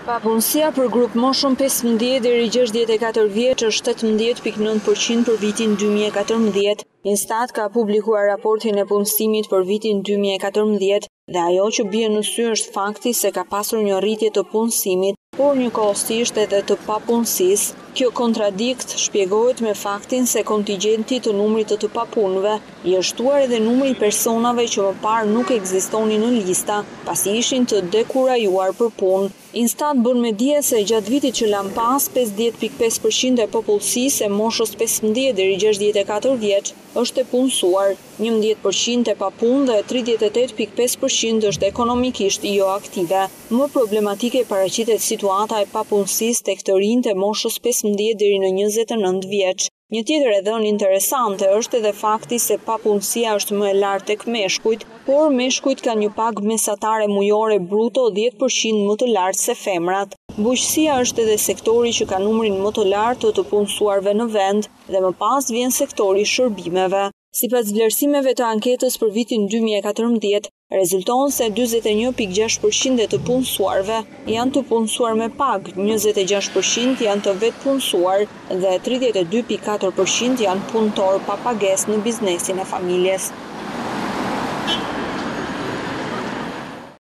Papunësia për grup moshën 15 deri 64 vjeç është 18,9% për vitin 2014. Instat ka publikuar raportin e punësimit për vitin 2014 dhe ajo që bie në sy është fakti se ka pasur një rritje të punësimit, por njëkohësisht edhe të papunësisë. Kjo kontradikt shpjegohet me faktin se kontingjenti të numrit të papunëve i është shtuar edhe numri i personave që më parë nuk ekzistonin në lista, pasi ishin të dekurajuar për punë. Instat bën me dije se gjatë vitit që lan pas, 50,5% e popullsisë e moshës 15 deri 64 vjeç është e punësuar, 11% e papunë dhe 38,5% është ekonomikisht jo aktive. Më problematike paraqitet situata e papunësisë tek të rinjtë e moshës 15 deri në 29 vjeç. Një tjetër e dhënë interesante është edhe fakti se papunësia është më e lartë tek meshkujt, por meshkujt kanë një pagë mesatare mujore bruto 10% më të lartë se femrat. Bujqësia është edhe sektori që ka numrin më të lartë të punësuarve në vend dhe më pas vjen sektori i shërbimeve. Sipas vlerësimeve të anketës për vitin 2014, rezulton se 41,6% e të punësuarve janë të punësuar me pagë, 26% janë të vetë punësuar dhe 32,4% janë punëtor pa pagesë në biznesin e familjes.